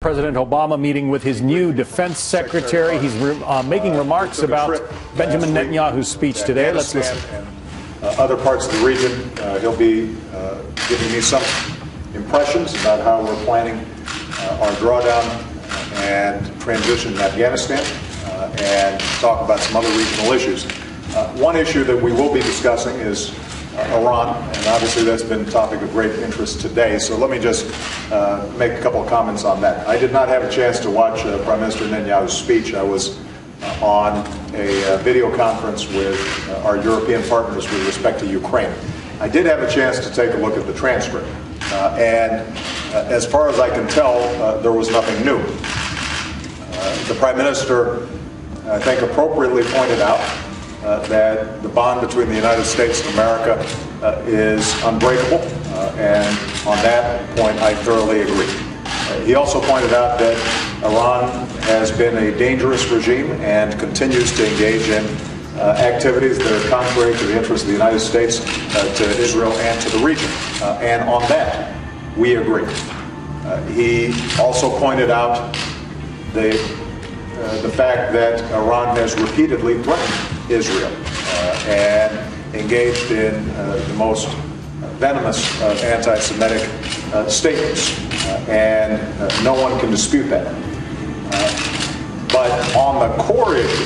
President Obama meeting with his new defense secretary. He's making remarks about Benjamin Netanyahu's speech today. Let's listen. Other parts of the region, he'll be giving me some impressions about how we're planning our drawdown and transition in Afghanistan, and talk about some other regional issues. One issue that we will be discussing is Iran, and obviously that's been a topic of great interest today, so let me just make a couple of comments on that. I did not have a chance to watch Prime Minister Netanyahu's speech. I was on a video conference with our European partners with respect to Ukraine. I did have a chance to take a look at the transcript, and as far as I can tell, there was nothing new. The Prime Minister, I think, appropriately pointed out that the bond between the United States and America is unbreakable, and on that point I thoroughly agree. He also pointed out that Iran has been a dangerous regime and continues to engage in activities that are contrary to the interests of the United States, to Israel, and to the region. And on that, we agree. He also pointed out the fact that Iran has repeatedly threatened Israel and engaged in the most venomous anti-Semitic statements, and no one can dispute that. But on the core issue,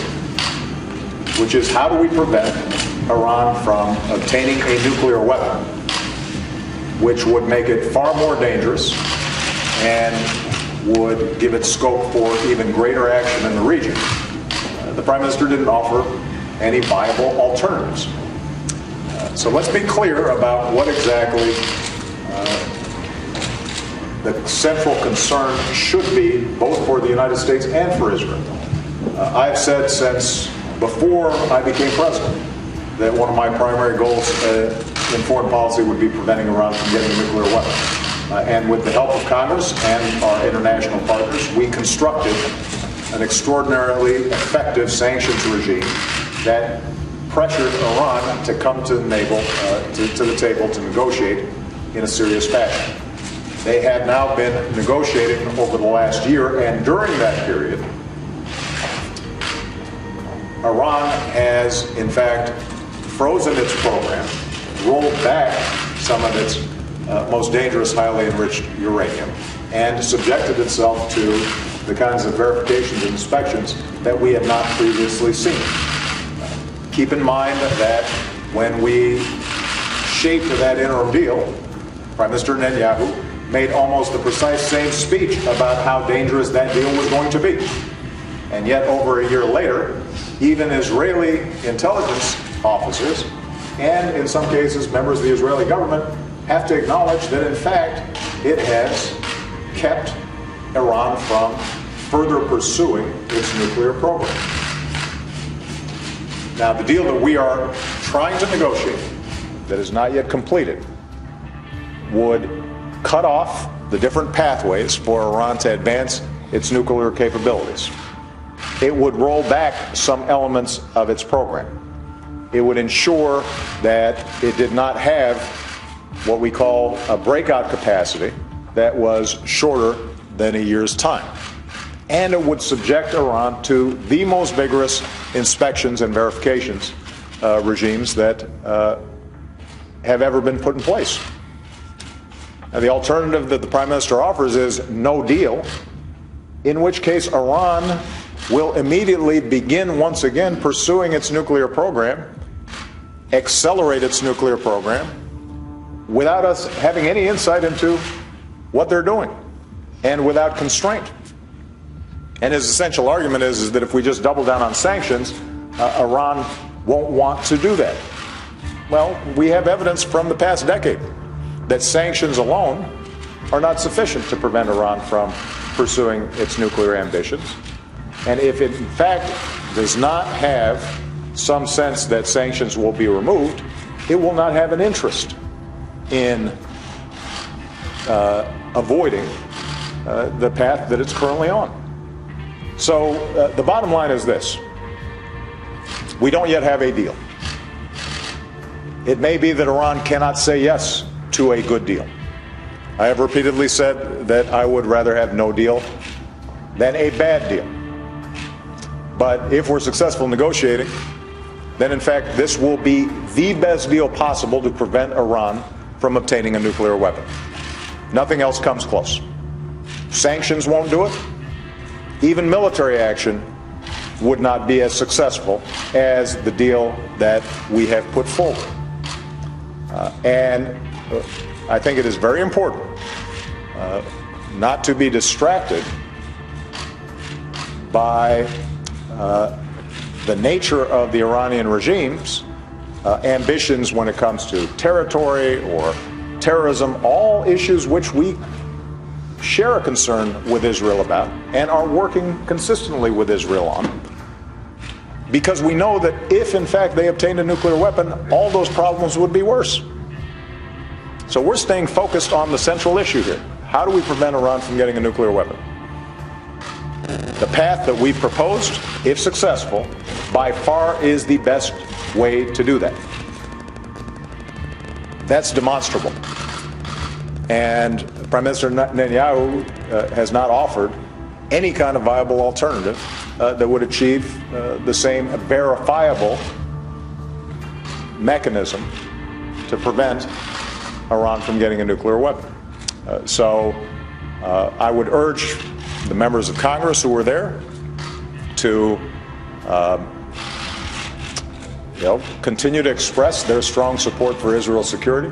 which is how do we prevent Iran from obtaining a nuclear weapon, which would make it far more dangerous and would give it scope for even greater action in the region, the Prime Minister didn't offer any viable alternatives. So let's be clear about what exactly the central concern should be, both for the United States and for Israel. I've said since before I became president that one of my primary goals in foreign policy would be preventing Iran from getting a nuclear weapon. And with the help of Congress and our international partners, we constructed an extraordinarily effective sanctions regime that pressured Iran to come to the table to negotiate in a serious fashion. They have now been negotiating over the last year, and during that period, Iran has, in fact, frozen its program, rolled back some of its most dangerous, highly enriched uranium, and subjected itself to the kinds of verifications and inspections that we had not previously seen. Keep in mind that when we shaped that interim deal, Prime Minister Netanyahu made almost the precise same speech about how dangerous that deal was going to be. And yet, over a year later, even Israeli intelligence officers, and in some cases members of the Israeli government, have to acknowledge that, in fact, it has kept Iran from further pursuing its nuclear program. Now, the deal that we are trying to negotiate, that is not yet completed, would cut off the different pathways for Iran to advance its nuclear capabilities. It would roll back some elements of its program. It would ensure that it did not have what we call a breakout capacity that was shorter than a year's time. And it would subject Iran to the most vigorous inspections and verifications regimes that have ever been put in place. Now, the alternative that the Prime Minister offers is no deal, in which case Iran will immediately begin once again pursuing its nuclear program, accelerate its nuclear program, without us having any insight into what they're doing, and without constraint. And his essential argument is that if we just double down on sanctions, Iran won't want to do that. Well, we have evidence from the past decade that sanctions alone are not sufficient to prevent Iran from pursuing its nuclear ambitions. And if it, in fact, does not have some sense that sanctions will be removed, it will not have an interest in avoiding the path that it's currently on. So the bottom line is this: we don't yet have a deal. It may be that Iran cannot say yes to a good deal. I have repeatedly said that I would rather have no deal than a bad deal. But if we're successful negotiating, then in fact this will be the best deal possible to prevent Iran from obtaining a nuclear weapon. Nothing else comes close. Sanctions won't do it. Even military action would not be as successful as the deal that we have put forward. And I think it is very important not to be distracted by the nature of the Iranian regime's ambitions when it comes to territory or terrorism, all issues which we share a concern with Israel about and are working consistently with Israel on, because we know that if in fact they obtained a nuclear weapon, all those problems would be worse. So we're staying focused on the central issue here. How do we prevent Iran from getting a nuclear weapon? The path that we've proposed, if successful, by far is the best way to do that. That's demonstrable. And Prime Minister Netanyahu has not offered any kind of viable alternative that would achieve the same verifiable mechanism to prevent Iran from getting a nuclear weapon. So I would urge the members of Congress who were there to continue to express their strong support for Israel's security,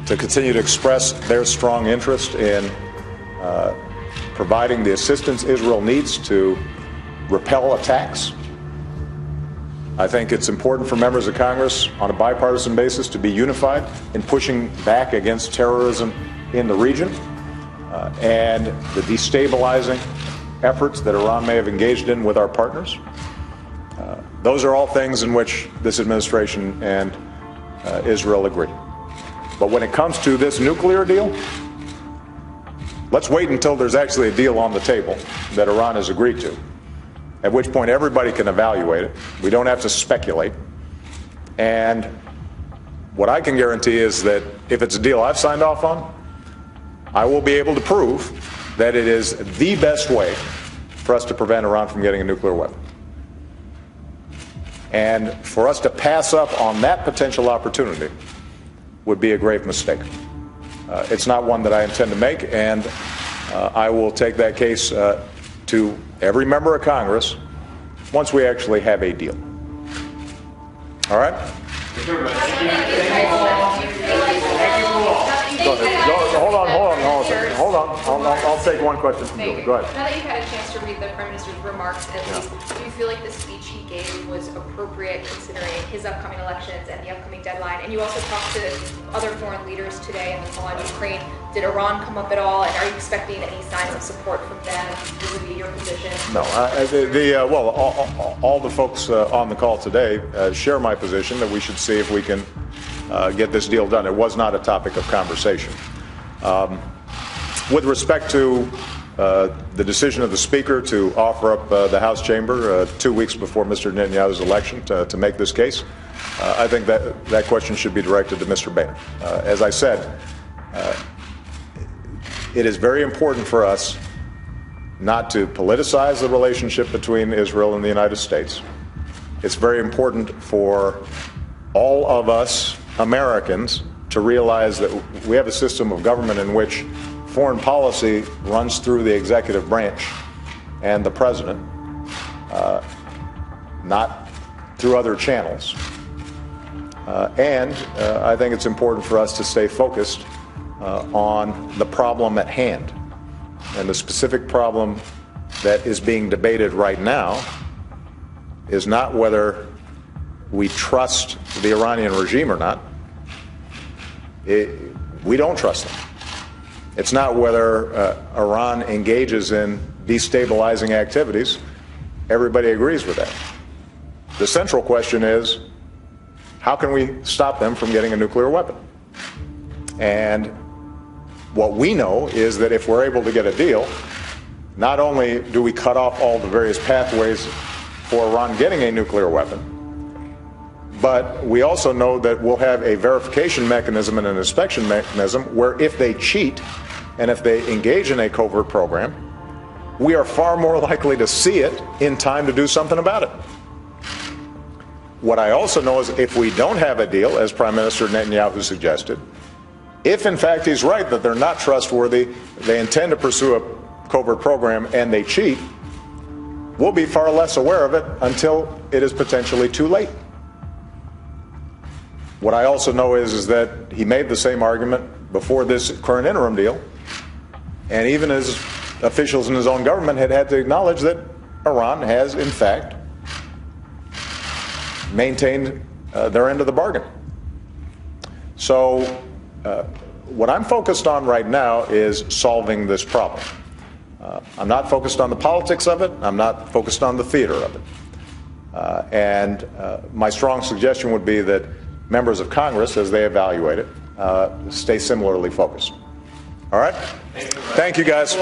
to continue to express their strong interest in providing the assistance Israel needs to repel attacks. I think it's important for members of Congress on a bipartisan basis to be unified in pushing back against terrorism in the region and the destabilizing efforts that Iran may have engaged in with our partners. Those are all things in which this administration and Israel agree. But when it comes to this nuclear deal, let's wait until there's actually a deal on the table that Iran has agreed to, at which point everybody can evaluate it. We don't have to speculate. And what I can guarantee is that if it's a deal I've signed off on, I will be able to prove that it is the best way for us to prevent Iran from getting a nuclear weapon. And for us to pass up on that potential opportunity would be a grave mistake. It's not one that I intend to make, and I will take that case to every member of Congress once we actually have a deal. All right? Hold on. I'll take one question from Julie. Go ahead. Now that you've had a chance to read the Prime Minister's remarks, at least, do you feel like the speech he gave was appropriate considering his upcoming elections and the upcoming deadline? And you also talked to other foreign leaders today in the call on Ukraine. Did Iran come up at all? And are you expecting any signs of support from them? This would be your position? No. All the folks on the call today share my position that we should see if we can get this deal done. It was not a topic of conversation. With respect to the decision of the Speaker to offer up the House chamber 2 weeks before Mr. Netanyahu's election to make this case, I think that question should be directed to Mr. Boehner. As I said, it is very important for us not to politicize the relationship between Israel and the United States. It's very important for all of us Americans to realize that we have a system of government in which foreign policy runs through the executive branch and the president, not through other channels. And I think it's important for us to stay focused on the problem at hand. And the specific problem that is being debated right now is not whether we trust the Iranian regime or not. We don't trust them. It's not whether Iran engages in destabilizing activities. Everybody agrees with that. The central question is, how can we stop them from getting a nuclear weapon? And what we know is that if we're able to get a deal, not only do we cut off all the various pathways for Iran getting a nuclear weapon, but we also know that we'll have a verification mechanism and an inspection mechanism where if they cheat and if they engage in a covert program, we are far more likely to see it in time to do something about it. What I also know is if we don't have a deal, as Prime Minister Netanyahu suggested, if in fact he's right that they're not trustworthy, they intend to pursue a covert program, and they cheat, we'll be far less aware of it until it is potentially too late. What I also know is that he made the same argument before this current interim deal, and even his officials in his own government had to acknowledge that Iran has, in fact, maintained their end of the bargain. So what I'm focused on right now is solving this problem. I'm not focused on the politics of it. I'm not focused on the theater of it. And my strong suggestion would be that members of Congress, as they evaluate it, stay similarly focused. All right? Thank you, guys.